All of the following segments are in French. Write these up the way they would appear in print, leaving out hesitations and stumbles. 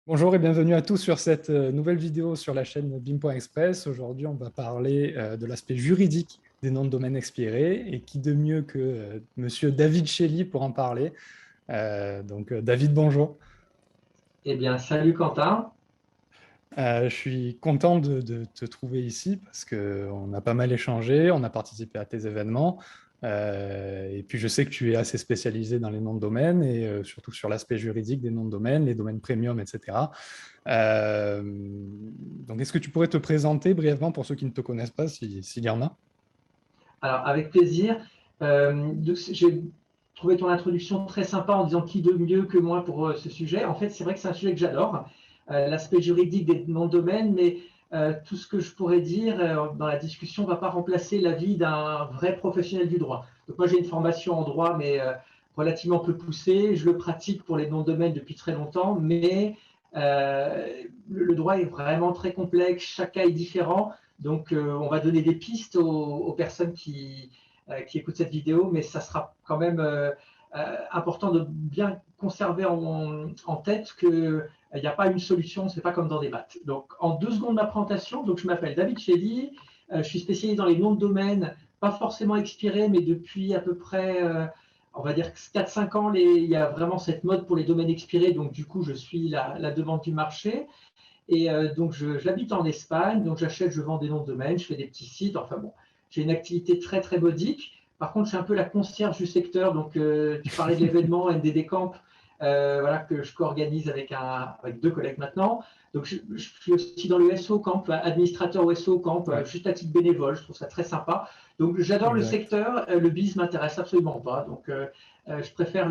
Bonjour et bienvenue à tous sur cette nouvelle vidéo sur la chaîne BIM.express. Aujourd'hui, on va parler de l'aspect juridique des noms de domaine expirés et qui de mieux que Monsieur David Shelley pour en parler. David, bonjour. Eh bien, salut Quentin. Je suis content de te trouver ici parce qu'on a pas mal échangé, on a participé à tes événements. Et puis, je sais que tu es assez spécialisé dans les noms de domaine et surtout sur l'aspect juridique des noms de domaine, les domaines premium, etc. Donc, est-ce que tu pourrais te présenter brièvement pour ceux qui ne te connaissent pas, s'il y en a? Alors, avec plaisir. J'ai trouvé ton introduction très sympa en disant qui de mieux que moi pour ce sujet. En fait, c'est vrai que c'est un sujet que j'adore, l'aspect juridique des noms de domaine, mais tout ce que je pourrais dire dans la discussion ne va pas remplacer l'avis d'un vrai professionnel du droit. Donc, moi, j'ai une formation en droit, mais relativement peu poussée. Je le pratique pour les noms de domaine depuis très longtemps, mais euh, le droit est vraiment très complexe, chaque cas est différent. Donc, on va donner des pistes aux personnes qui écoutent cette vidéo, mais ça sera quand même important de bien conserver en tête qu'il n'y a pas une solution, c'est pas comme dans des maths. Donc, en 2 secondes de ma présentation, donc je m'appelle David Shelley, je suis spécialisé dans les noms de domaine, pas forcément expirés, mais depuis à peu près, on va dire 4-5 ans, il y a vraiment cette mode pour les domaines expirés, donc du coup, je suis la demande du marché. Et donc, j'habite en Espagne, donc j'achète, je vends des noms de domaine, je fais des petits sites. Enfin bon, j'ai une activité très très modique. Par contre, je suis un peu la concierge du secteur. Donc, tu parlais de l'événement NDD Camp, voilà, que je co-organise avec 2 collègues maintenant. Donc, je suis aussi dans le SO Camp, administrateur au SO Camp, Ouais, juste à titre bénévole. Je trouve ça très sympa. Donc, j'adore le exact. secteur. Le biz m'intéresse absolument pas. Donc, je préfère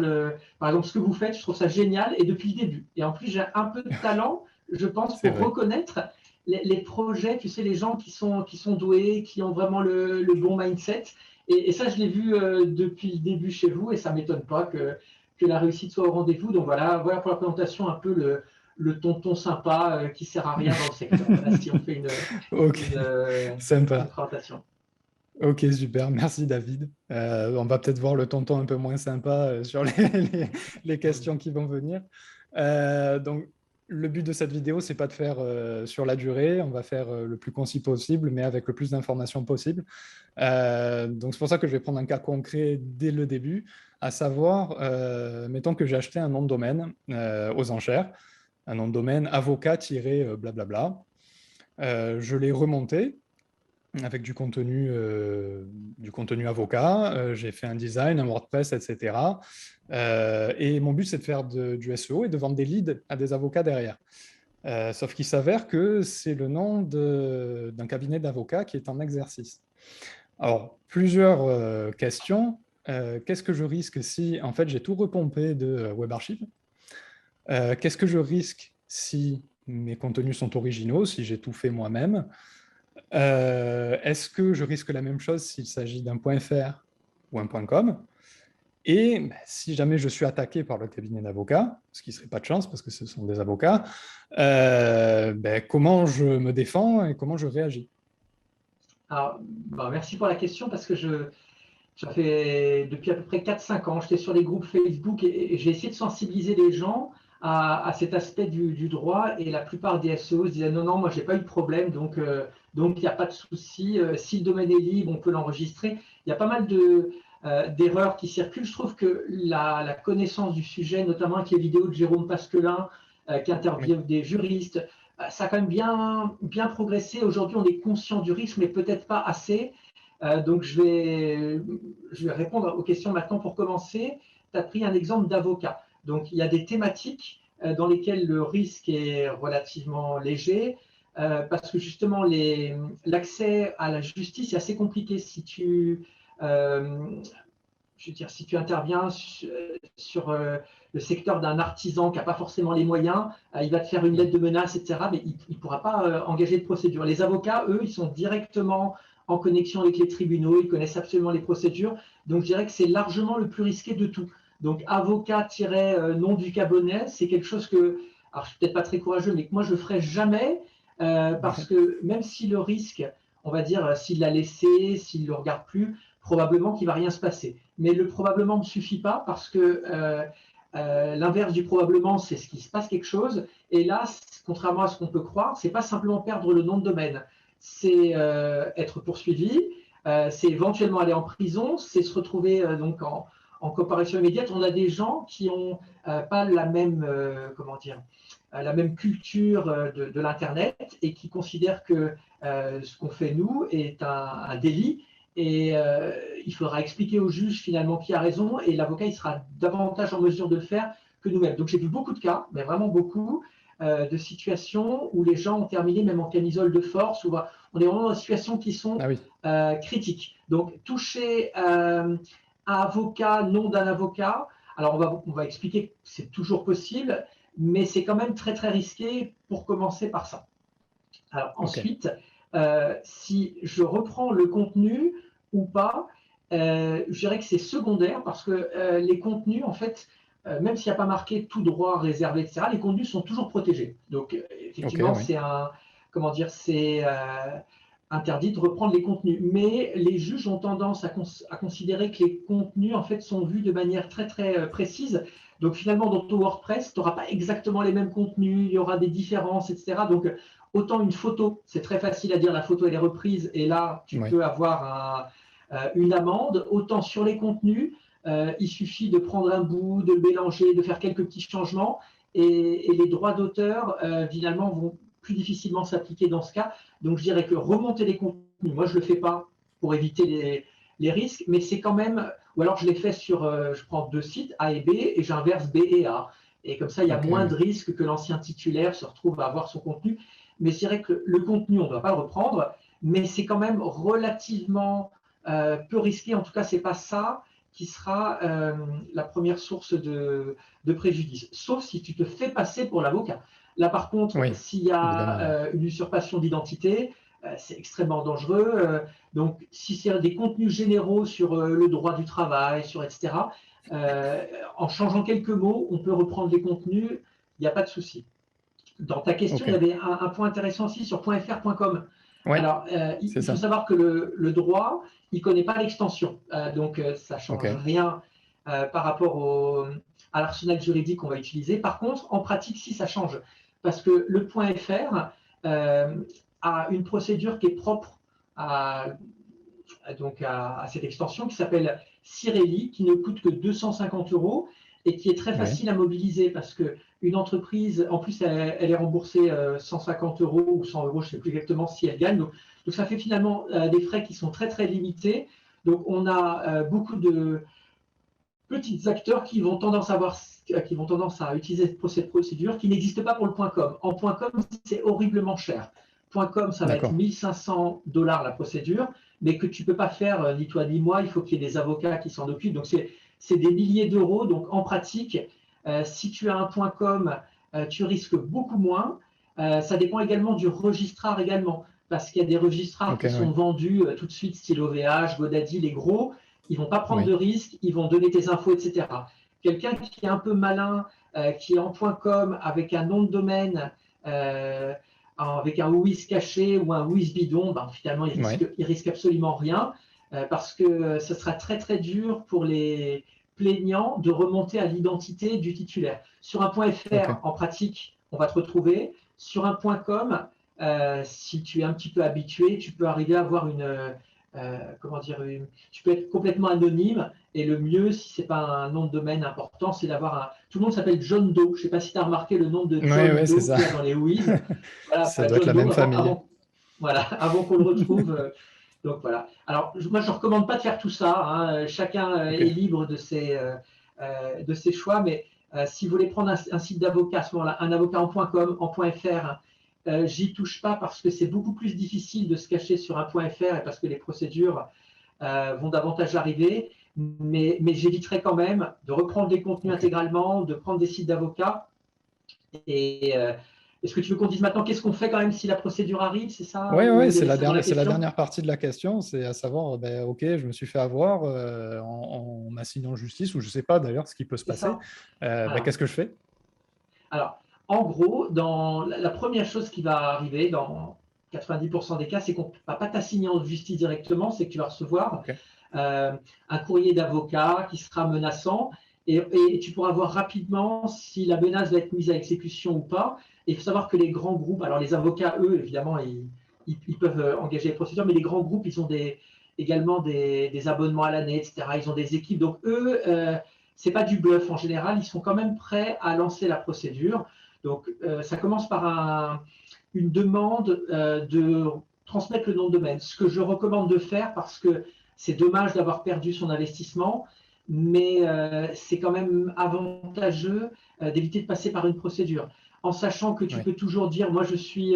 par exemple, ce que vous faites, je trouve ça génial et depuis le début. Et en plus, j'ai un peu de talent, je pense, C'est pour vrai. reconnaître les projets, tu sais, les gens qui sont doués, qui ont vraiment le bon mindset. Et ça, je l'ai vu depuis le début chez vous et ça ne m'étonne pas que la réussite soit au rendez-vous. Donc voilà pour la présentation, un peu le tonton sympa qui ne sert à rien dans le secteur. Voilà si on fait Ok, une, euh, une sympa. présentation. Ok, super. Merci, David. On va peut-être voir le tonton un peu moins sympa sur les questions qui vont venir. Donc, le but de cette vidéo, c'est pas de faire sur la durée. On va faire le plus concis possible, mais avec le plus d'informations possible. Donc, c'est pour ça que je vais prendre un cas concret dès le début, à savoir, mettons que j'ai acheté un nom de domaine aux enchères, un nom de domaine avocat-blablabla. Je l'ai remonté avec du contenu avocat. J'ai fait un design, un WordPress, etc. Et mon but, c'est de faire du SEO et de vendre des leads à des avocats derrière. Sauf qu'il s'avère que c'est le nom d'un cabinet d'avocats qui est en exercice. Alors, plusieurs questions. Qu'est-ce que je risque si, en fait, j'ai tout repompé de WebArchive? Qu'est-ce que je risque si mes contenus sont originaux, si j'ai tout fait moi-même? Est-ce que je risque la même chose s'il s'agit d'un .fr ou un .com? Et ben, si jamais je suis attaqué par le cabinet d'avocats, ce qui ne serait pas de chance parce que ce sont des avocats, ben, comment je me défends et comment je réagis? Alors, bah, merci pour la question parce que ça fait depuis à peu près 4-5 ans, j'étais sur les groupes Facebook et j'ai essayé de sensibiliser les gens à cet aspect du droit et la plupart des SEO se disaient non, non, moi j'ai pas eu de problème, donc il n'y a pas de souci. Si le domaine est libre, on peut l'enregistrer. Il y a pas mal d'erreurs qui circulent. Je trouve que la connaissance du sujet, notamment avec les vidéos de Jérôme Pasquelin qui Oui, interviewe des juristes, ça a quand même bien progressé. Aujourd'hui, on est conscient du risque, mais peut-être pas assez. Donc, je vais répondre aux questions maintenant pour commencer. Tu as pris un exemple d'avocat. Donc, il y a des thématiques dans lesquelles le risque est relativement léger parce que justement, l'accès à la justice est assez compliqué euh, je veux dire, si tu interviens sur le secteur d'un artisan qui n'a pas forcément les moyens, il va te faire une oui, lettre de menace, etc., mais il ne pourra pas engager de procédure. Les avocats, eux, ils sont directement en connexion avec les tribunaux, ils connaissent absolument les procédures, donc je dirais que c'est largement le plus risqué de tout. Donc avocat-nom du cabinet, c'est quelque chose que, alors je suis peut-être pas très courageux, mais que moi je ne ferai jamais, parce que même si le risque, on va dire, s'il l'a laissé, s'il ne le regarde plus, probablement qu'il ne va rien se passer. Mais le probablement ne suffit pas parce que L'inverse du probablement, c'est ce qu'il se passe quelque chose. Et là, contrairement à ce qu'on peut croire, c'est pas simplement perdre le nom de domaine, c'est être poursuivi, c'est éventuellement aller en prison, c'est se retrouver donc en comparution immédiate. On a des gens qui n'ont pas la même, comment dire, la même culture de l'Internet et qui considèrent que ce qu'on fait nous est un délit. Et il faudra expliquer au juge finalement qui a raison, et l'avocat il sera davantage en mesure de le faire que nous-mêmes. Donc j'ai vu beaucoup de cas, mais vraiment beaucoup, de situations où les gens ont terminé même en camisole de force, où on est vraiment dans des situations qui sont critiques. Donc toucher un avocat, nom d'un avocat, alors on va expliquer que c'est toujours possible, mais c'est quand même très très risqué pour commencer par ça. Alors ensuite, si je reprends le contenu ou pas, je dirais que c'est secondaire parce que les contenus, en fait, même s'il n'y a pas marqué tout droit réservé, etc., les contenus sont toujours protégés. Donc effectivement, c'est comment dire, c'est interdit de reprendre les contenus. Mais les juges ont tendance à considérer que les contenus, en fait, sont vus de manière très très précise. Donc finalement, dans ton WordPress, tu n'auras pas exactement les mêmes contenus, il y aura des différences, etc. Donc autant une photo, c'est très facile à dire, la photo elle est reprise et là tu peux avoir une amende, autant sur les contenus, il suffit de prendre un bout, de le mélanger, de faire quelques petits changements et les droits d'auteur finalement vont plus difficilement s'appliquer dans ce cas. Donc je dirais que remonter les contenus, moi je ne le fais pas pour éviter les risques, mais c'est quand même, ou alors je l'ai fait sur, je prends 2 sites, A et B, et j'inverse B et A. Et comme ça, il y a moins de risques que l'ancien titulaire se retrouve à avoir son contenu. Mais je dirais que le contenu, on ne doit pas le reprendre, mais c'est quand même relativement peu risqué. En tout cas, ce n'est pas ça qui sera la première source de préjudice, sauf si tu te fais passer pour l'avocat. Là, par contre, s'il y a une usurpation d'identité, c'est extrêmement dangereux. Donc, si c'est des contenus généraux sur le droit du travail, sur etc., en changeant quelques mots, on peut reprendre les contenus, il n'y a pas de souci. Dans ta question, il y avait un point intéressant aussi sur .fr.com. Alors, il faut savoir que le droit, il ne connaît pas l'extension. Donc, ça ne change rien par rapport à l'arsenal juridique qu'on va utiliser. Par contre, en pratique, si ça change. Parce que le .fr a une procédure qui est propre à cette extension qui s'appelle Cirelli, qui ne coûte que 250 € et qui est très facile à mobiliser parce qu'une entreprise, en plus, elle est remboursée 150 € ou 100 €, je ne sais plus exactement si elle gagne. Donc ça fait finalement des frais qui sont très, très limités. Donc, on a beaucoup de petits acteurs qui vont tendance à utiliser cette procédure qui n'existe pas pour le .com. En .com, c'est horriblement cher. .com, ça va être 1500 $ la procédure, mais que tu ne peux pas faire ni toi ni moi, il faut qu'il y ait des avocats qui s'en occupent. Donc, c'est des milliers d'euros. Donc, en pratique, si tu as un .com, tu risques beaucoup moins. Ça dépend également du registrar également, parce qu'il y a des registrars qui sont vendus tout de suite, style OVH, GoDaddy, les gros. Ils ne vont pas prendre de risques, ils vont donner tes infos, etc. Quelqu'un qui est un peu malin, qui est en .com avec un nom de domaine, avec un WHOIS caché ou un WHOIS bidon, ben, finalement, il risque absolument rien parce que ce sera très, très dur pour les plaignants de remonter à l'identité du titulaire. Sur un .fr, en pratique, on va te retrouver. Sur un .com, si tu es un petit peu habitué, tu peux arriver à avoir tu peux être complètement anonyme et le mieux, si ce n'est pas un nom de domaine important, c'est d'avoir tout le monde s'appelle John Doe. Je ne sais pas si tu as remarqué le nom de John Doe qu'il y a dans les WHOIS. Voilà, ça doit être la même famille. Avant qu'on le retrouve. Donc voilà. Alors, moi, je ne recommande pas de faire tout ça. Hein. Chacun est libre de ses choix, mais si vous voulez prendre un site d'avocat à ce moment-là, un avocat en .com, en .fr, j'y touche pas parce que c'est beaucoup plus difficile de se cacher sur un .fr et parce que les procédures vont davantage arriver. Mais j'éviterai quand même de reprendre les contenus intégralement, de prendre des sites d'avocats. Et est-ce que tu veux qu'on dise maintenant qu'est-ce qu'on fait quand même si la procédure arrive, c'est ça? Oui, c'est la dernière partie de la question, c'est à savoir, ok, je me suis fait avoir en assignant justice, ou je ne sais pas d'ailleurs ce qui peut se passer. Qu'est-ce que je fais? Alors, en gros, dans la première chose qui va arriver dans 90% des cas, c'est qu'on ne va pas t'assigner en justice directement, c'est que tu vas recevoir un courrier d'avocat qui sera menaçant. et tu pourras voir rapidement si la menace va être mise à exécution ou pas. Et il faut savoir que les grands groupes, alors les avocats, eux, évidemment, ils peuvent engager les procédures, mais les grands groupes, ils ont également des abonnements à l'année, etc. Ils ont des équipes. Donc, eux, ce n'est pas du bluff en général. Ils sont quand même prêts à lancer la procédure. Donc, ça commence par une demande de transmettre le nom de domaine. Ce que je recommande de faire, parce que c'est dommage d'avoir perdu son investissement, mais c'est quand même avantageux d'éviter de passer par une procédure, en sachant que tu peux toujours dire, moi je suis…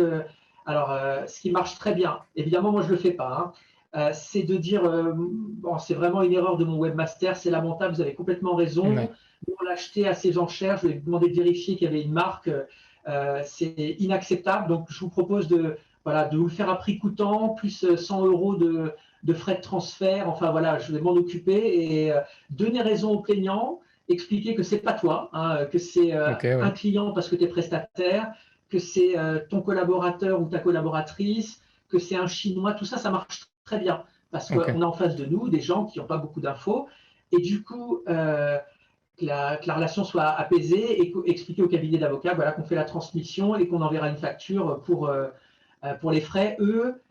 ce qui marche très bien, évidemment moi je ne le fais pas, hein, c'est de dire, bon, c'est vraiment une erreur de mon webmaster, c'est lamentable, vous avez complètement raison, on l'a acheté à ses enchères, je lui ai demandé de vérifier qu'il y avait une marque, c'est inacceptable, donc je vous propose de vous le faire à prix coûtant, plus 100 € de frais de transfert. Enfin voilà, je vais m'en occuper et donner raison aux plaignants, expliquer que c'est pas toi, hein, que c'est un client parce que tu es prestataire, que c'est ton collaborateur ou ta collaboratrice, que c'est un Chinois. Tout ça, ça marche très bien parce qu'on a en face de nous des gens qui n'ont pas beaucoup d'infos. Et du coup, que la relation soit apaisée et expliquer au cabinet d'avocats voilà, qu'on fait la transmission et qu'on enverra une facture pour les frais. Eux,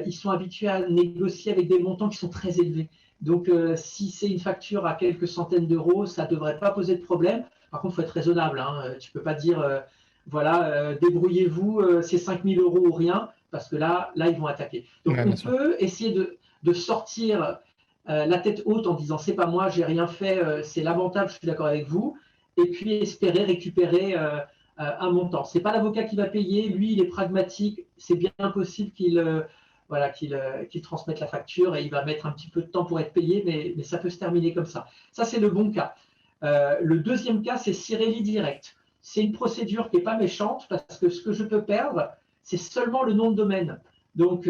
ils sont habitués à négocier avec des montants qui sont très élevés. Donc, si c'est une facture à quelques centaines d'euros, ça ne devrait pas poser de problème. Par contre, il faut être raisonnable. Hein. Tu ne peux pas dire, voilà, débrouillez-vous, c'est 5 000 € ou rien, parce que là ils vont attaquer. Donc, on peut essayer de sortir la tête haute en disant, c'est pas moi, j'ai rien fait, c'est lamentable, je suis d'accord avec vous, et puis espérer récupérer un montant. Ce n'est pas l'avocat qui va payer, lui il est pragmatique, c'est bien possible qu'il transmette la facture et il va mettre un petit peu de temps pour être payé, mais ça peut se terminer comme ça. Ça, c'est le bon cas. Le deuxième cas, c'est Cirelli Direct. C'est une procédure qui n'est pas méchante parce que ce que je peux perdre, c'est seulement le nom de domaine. Donc,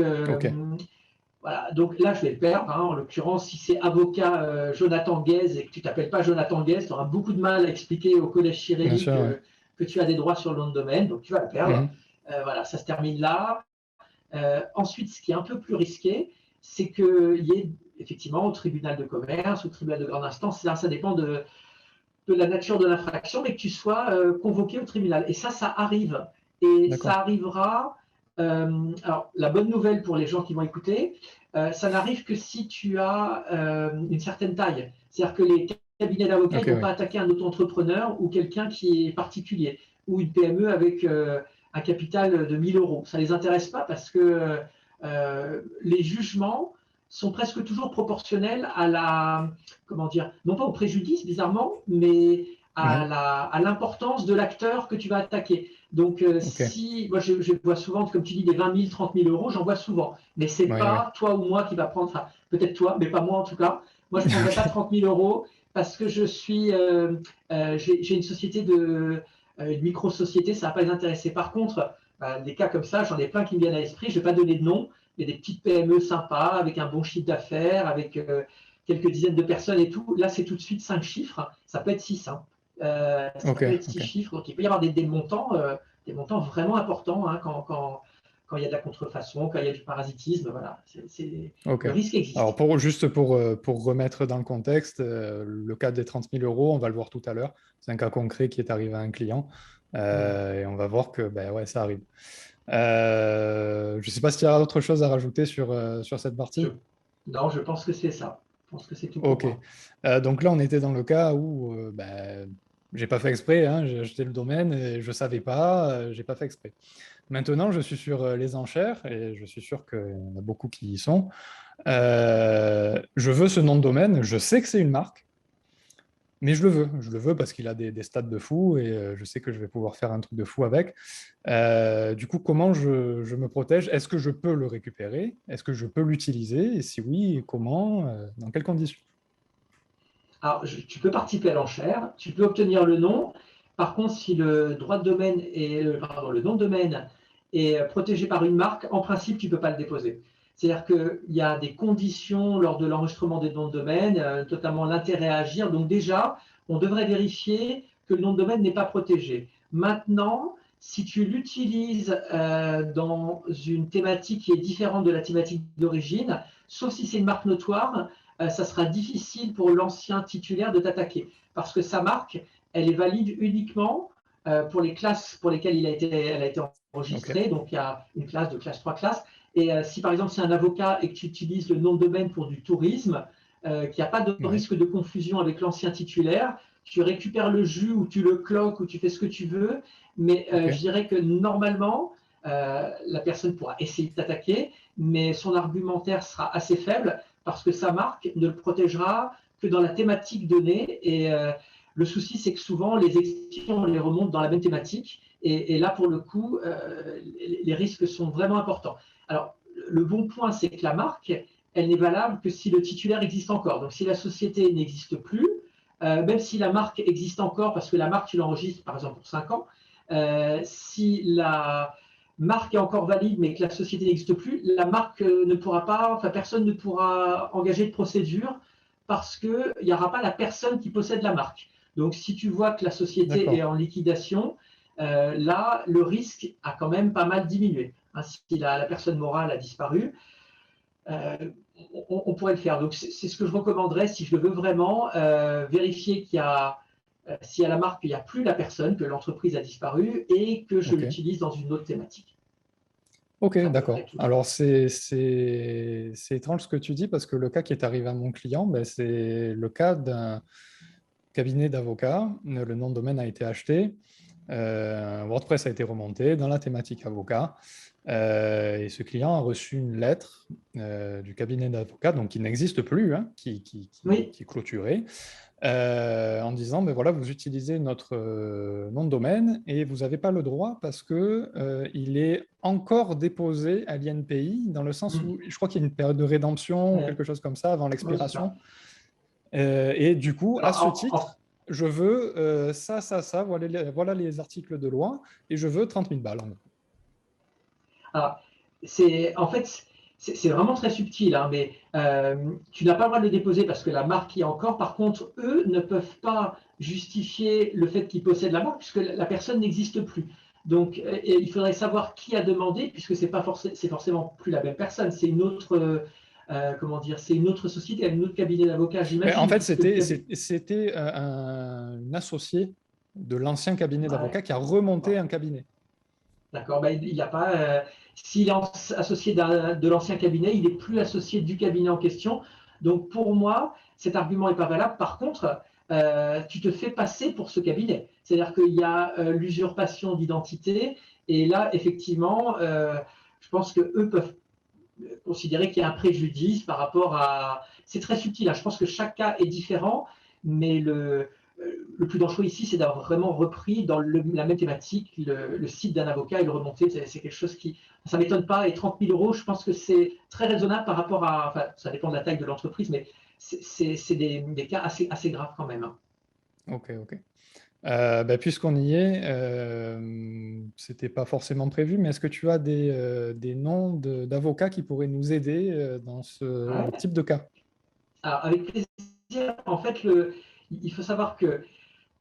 voilà, donc là, je vais le perdre. Hein. En l'occurrence, si c'est avocat Jonathan Guez et que tu ne t'appelles pas Jonathan Guez, tu auras beaucoup de mal à expliquer au collège Cirelli que tu as des droits sur le nom de domaine, donc tu vas le perdre. Voilà, ça se termine là. Ensuite, ce qui est un peu plus risqué, c'est qu'il y ait effectivement au tribunal de commerce, au tribunal de grande instance, ça dépend de la nature de l'infraction, mais que tu sois convoqué au tribunal. Et ça arrive. Et ça arrivera… alors, la bonne nouvelle pour les gens qui vont écouter, ça n'arrive que si tu as une certaine taille. C'est-à-dire que les cabinets d'avocats ne vont pas attaquer un auto-entrepreneur ou quelqu'un qui est particulier, ou une PME avec un capital de 1 000 €. Ça ne les intéresse pas parce que les jugements sont presque toujours proportionnels à comment dire, non pas au préjudice, bizarrement, mais à l'importance de l'acteur que tu vas attaquer. Donc, si moi je vois souvent, comme tu dis, des 20 000, 30 000 €, j'en vois souvent. Mais ce n'est pas toi ou moi qui va prendre, enfin, peut-être toi, mais pas moi en tout cas. Moi, je ne prendrai pas 30 000 € parce que j'ai une société une micro-société, ça ne va pas les intéresser. Par contre, des cas comme ça, j'en ai plein qui me viennent à l'esprit. Je ne vais pas donner de nom, mais des petites PME sympas, avec un bon chiffre d'affaires, avec quelques dizaines de personnes et tout. Là, c'est tout de suite 5 chiffres. Ça peut être 6. Hein. Ça peut être 6 chiffres. Donc, il peut y avoir des montants vraiment importants hein, quand il y a de la contrefaçon, quand il y a du parasitisme. Voilà. Le risque existe. Alors, juste pour remettre dans le contexte, le cas des 30 000 €, on va le voir tout à l'heure. C'est un cas concret qui est arrivé à un client. Et on va voir que ça arrive. Je ne sais pas s'il y a autre chose à rajouter sur cette partie. Non, je pense que c'est ça. Je pense que c'est tout. Donc là, on était dans le cas où j'ai pas fait exprès, hein, j'ai acheté le domaine et je savais pas, j'ai pas fait exprès. Maintenant, je suis sur les enchères et je suis sûr qu'il y en a beaucoup qui y sont. Je veux ce nom de domaine, je sais que c'est une marque, mais je le veux parce qu'il a des stats de fou et je sais que je vais pouvoir faire un truc de fou avec. Du coup, comment je me protège? Est-ce que je peux le récupérer? Est-ce que je peux l'utiliser? Et si oui, comment? Dans quelles conditions? Alors, tu peux participer à l'enchère, tu peux obtenir le nom. Par contre, si le droit de domaine le nom de domaine est protégé par une marque, en principe, tu ne peux pas le déposer. C'est-à-dire qu'il y a des conditions lors de l'enregistrement des noms de domaine, notamment l'intérêt à agir. Donc déjà, on devrait vérifier que le nom de domaine n'est pas protégé. Maintenant, si tu l'utilises dans une thématique qui est différente de la thématique d'origine, sauf si c'est une marque notoire, ça sera difficile pour l'ancien titulaire de t'attaquer parce que sa marque, elle est valide uniquement pour les classes pour lesquelles elle a été enregistrée. Ok. Donc, il y a une classe, deux classes, trois classes. Et si par exemple c'est un avocat et que tu utilises le nom de domaine pour du tourisme, qu'il n'y a pas de Ouais. risque de confusion avec l'ancien titulaire, tu récupères le jus ou tu le cloques ou tu fais ce que tu veux. Mais Ok. je dirais que normalement, la personne pourra essayer de t'attaquer, mais son argumentaire sera assez faible parce que sa marque ne le protégera que dans la thématique donnée. Et le souci, c'est que souvent, les exceptions, on les remonte dans la même thématique. Et là, pour le coup, les risques sont vraiment importants. Alors, le bon point, c'est que la marque, elle n'est valable que si le titulaire existe encore. Donc, si la société n'existe plus, même si la marque existe encore, parce que la marque, tu l'enregistres, par exemple, pour 5 ans, si la marque est encore valide, mais que la société n'existe plus, la marque ne pourra pas, enfin, personne ne pourra engager de procédure parce qu'il n'y aura pas la personne qui possède la marque. Donc, si tu vois que la société est D'accord. en liquidation, là, le risque a quand même pas mal diminué. Hein, si la personne morale a disparu, euh, on pourrait le faire. Donc, c'est ce que je recommanderais si je le veux vraiment, vérifier qu'il y a, si à la marque, il n'y a plus la personne, que l'entreprise a disparu et que je Ok. l'utilise dans une autre thématique. Ok, C'est à peu près d'accord. tout. Alors, c'est étrange ce que tu dis parce que le cas qui est arrivé à mon client, ben, c'est le cas d'un cabinet d'avocats. Le nom de domaine a été acheté. WordPress a été remonté dans la thématique avocat. Et ce client a reçu une lettre du cabinet d'avocats, donc qui n'existe plus, hein, Oui, qui est clôturé, en disant, ben voilà, vous utilisez notre nom de domaine et vous n'avez pas le droit parce que il est encore déposé à l'INPI, dans le sens où je crois qu'il y a une période de rédemption ou quelque chose comme ça avant oui, c'est ça. l'expiration. Et du coup, à ce Alors, titre, je veux ça, voilà les articles de loi, et je veux 30 000 balles. En gros. alors, en fait, c'est vraiment très subtil, hein, mais tu n'as pas le droit de le déposer parce que la marque y est encore. Par contre, eux ne peuvent pas justifier le fait qu'ils possèdent la marque puisque la personne n'existe plus. Donc, il faudrait savoir qui a demandé, puisque c'est forcément plus la même personne, c'est une autre, comment dire, c'est une autre société, un autre cabinet d'avocats, Mais en j'imagine, fait, puisque le cabinet. c'était une associée de l'ancien cabinet Ouais, d'avocats qui a remonté bon. un cabinet. D'accord, ben, il n'a pas. S'il est associé de l'ancien cabinet, il n'est plus associé du cabinet en question. Donc pour moi, cet argument n'est pas valable. Par contre, tu te fais passer pour ce cabinet. C'est-à-dire qu'il y a l'usurpation d'identité. Et là, effectivement, je pense qu'eux peuvent considérer qu'il y a un préjudice par rapport à. C'est très subtil, hein. Je pense que chaque cas est différent, mais le plus dangereux ici, c'est d'avoir vraiment repris dans la même thématique le site d'un avocat et le remonter. C'est quelque chose qui. Ça ne m'étonne pas. Et 30 000 euros, je pense que c'est très raisonnable par rapport à. Enfin, ça dépend de la taille de l'entreprise, mais c'est des cas assez graves quand même, hein. Ok, ok. Ben, puisqu'on y est, c'était pas forcément prévu, mais est-ce que tu as des noms d'avocats qui pourraient nous aider dans ce Ouais. type de cas? Alors, avec plaisir. En fait, il faut savoir que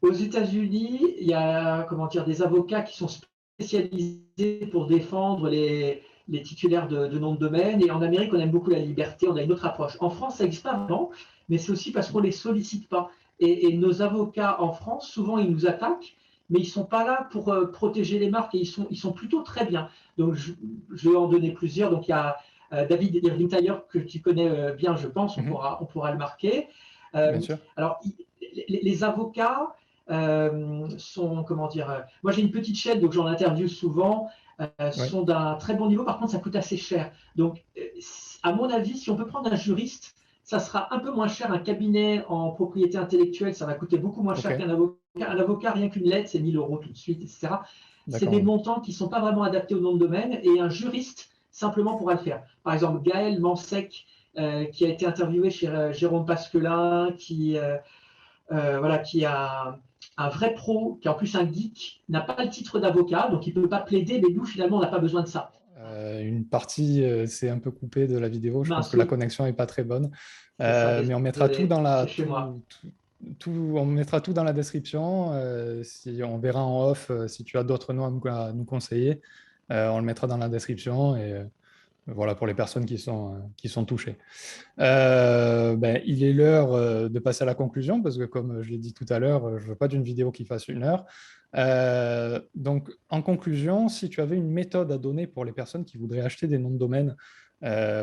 aux États-Unis, il y a comment dire, des avocats qui sont spécialisés pour défendre les titulaires de noms de domaine. Et en Amérique, on aime beaucoup la liberté, on a une autre approche. En France, ça n'existe pas vraiment, mais c'est aussi parce qu'on ne les sollicite pas. Et nos avocats en France, souvent, ils nous attaquent, mais ils ne sont pas là pour protéger les marques et ils sont plutôt très bien. Donc, je vais en donner plusieurs. Donc, il y a David Irving Thayer, que tu connais bien, je pense, Mhm. on pourra le marquer. Bien Euh, sûr. alors, les avocats sont, comment dire, moi j'ai une petite chaîne, donc j'en interviewe souvent, Oui. sont d'un très bon niveau, par contre ça coûte assez cher. Donc, à mon avis, si on peut prendre un juriste, ça sera un peu moins cher. Un cabinet en propriété intellectuelle, ça va coûter beaucoup moins Ok. cher qu'un avocat. Un avocat, rien qu'une lettre, c'est 1 000 euros tout de suite, etc. C'est D'accord. des Oui. montants qui ne sont pas vraiment adaptés au nom de domaine, et un juriste simplement pourra le faire. Par exemple, Gaël Mansec, qui a été interviewé chez Jérôme Pasquelin, voilà, qui a un vrai pro, qui est en plus un geek, n'a pas le titre d'avocat, donc il ne peut pas plaider, mais nous, finalement, on n'a pas besoin de ça. Une partie s'est un peu coupée de la vidéo. Je pense Mince, que la oui, connexion n'est pas très bonne. c'est ça, Mais on mettra tout désolé, dans c'est chez moi. on mettra tout dans la description. Si on verra en off si tu as d'autres noms à nous conseiller, on le mettra dans la description et voilà, pour les personnes qui sont touchées. Il est l'heure de passer à la conclusion, parce que comme je l'ai dit tout à l'heure, je ne veux pas d'une vidéo qui fasse 1 heure. Donc, en conclusion, si tu avais une méthode à donner pour les personnes qui voudraient acheter des noms de domaine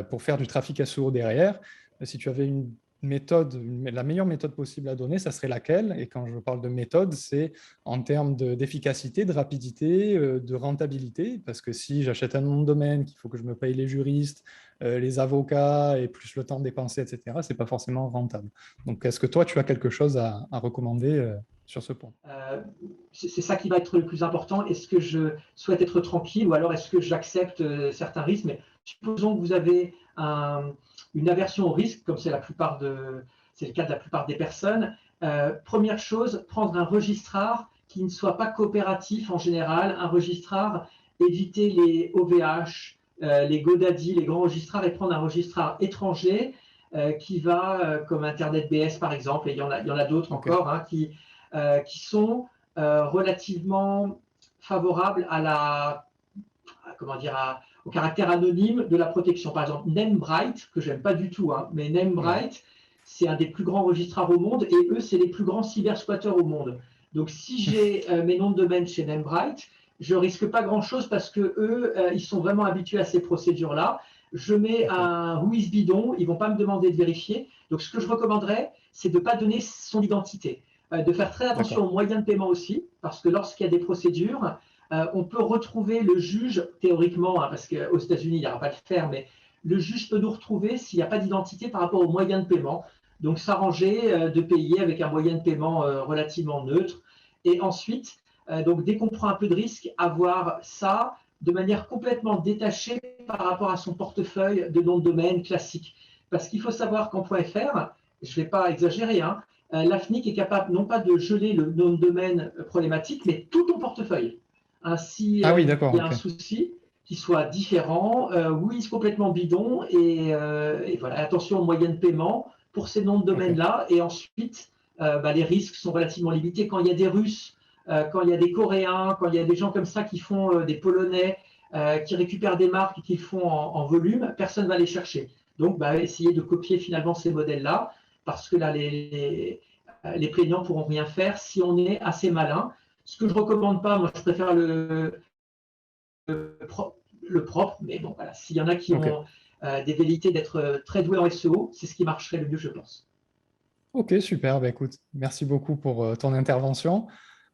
pour faire du trafic SEO derrière, si tu avais une méthode, la meilleure méthode possible à donner, ça serait laquelle? Et quand je parle de méthode, c'est en termes d'efficacité, de rapidité, de rentabilité, parce que si j'achète un nom de domaine, qu'il faut que je me paye les juristes, les avocats et plus le temps dépensé, etc., c'est pas forcément rentable. Donc, est-ce que toi, tu as quelque chose à recommander sur ce point? C'est ça qui va être le plus important. Est-ce que je souhaite être tranquille ou alors est-ce que j'accepte certains risques? Mais supposons que vous avez une aversion au risque, comme c'est le cas de la plupart des personnes. Première chose, prendre un registrar qui ne soit pas coopératif en général, un registrar, éviter les OVH, les GoDaddy, les grands registrars et prendre un registrar étranger qui va, comme Internet BS par exemple, et il y en a d'autres encore, hein, qui sont relativement favorables au caractère anonyme de la protection. Par exemple, Namebright, que j'aime pas du tout, hein, mais Namebright, c'est un des plus grands registrars au monde et eux, c'est les plus grands cybersquatteurs au monde. Donc, si j'ai mes noms de domaine chez Namebright, je risque pas grand-chose parce que eux, ils sont vraiment habitués à ces procédures-là. Je mets un Whois bidon, ils vont pas me demander de vérifier. Donc, ce que je recommanderais, c'est de ne pas donner son identité. De faire très attention aux moyens de paiement aussi, parce que lorsqu'il y a des procédures, on peut retrouver le juge, théoriquement, hein, parce qu'aux États-Unis, il n'y aura pas de faire, mais le juge peut nous retrouver s'il n'y a pas d'identité par rapport aux moyens de paiement. Donc, s'arranger de payer avec un moyen de paiement relativement neutre. Et ensuite, donc, dès qu'on prend un peu de risque, avoir ça de manière complètement détachée par rapport à son portefeuille de nom de domaine classique. Parce qu'il faut savoir qu'en .fr, je ne vais pas exagérer, hein, l'AFNIC est capable non pas de geler le nom de domaine problématique, mais tout ton portefeuille. Ainsi, Ah oui, il d'accord. y a un souci qui soit différent, Whois complètement bidon, et voilà, attention aux moyens de paiement pour ces noms de domaine-là. Et ensuite, les risques sont relativement limités. Quand il y a des Russes, quand il y a des Coréens, quand il y a des gens comme ça qui font des Polonais, qui récupèrent des marques et qui font en volume, personne ne va les chercher. Donc, essayer de copier finalement ces modèles-là, parce que là, les plaignants ne pourront rien faire si on est assez malin. Ce que je ne recommande pas, moi je préfère le propre, mais bon, voilà, s'il y en a qui ont des velléités d'être très doués en SEO, c'est ce qui marcherait le mieux, je pense. Ok, super. Écoute, merci beaucoup pour ton intervention.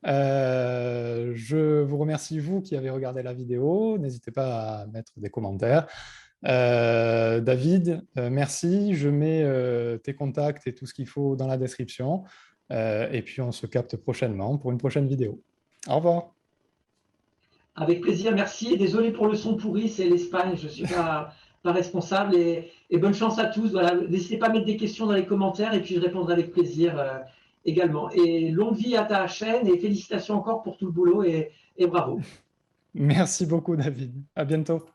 Je vous remercie, vous qui avez regardé la vidéo. N'hésitez pas à mettre des commentaires. David, merci. Je mets tes contacts et tout ce qu'il faut dans la description. Et puis, on se capte prochainement pour une prochaine vidéo. Au revoir. Avec plaisir, merci. Et désolé pour le son pourri, c'est l'Espagne, je ne suis pas responsable. Et bonne chance à tous. Voilà. N'hésitez pas à mettre des questions dans les commentaires et puis je répondrai avec plaisir également. Et longue vie à ta chaîne et félicitations encore pour tout le boulot et bravo. Merci beaucoup, David. À bientôt.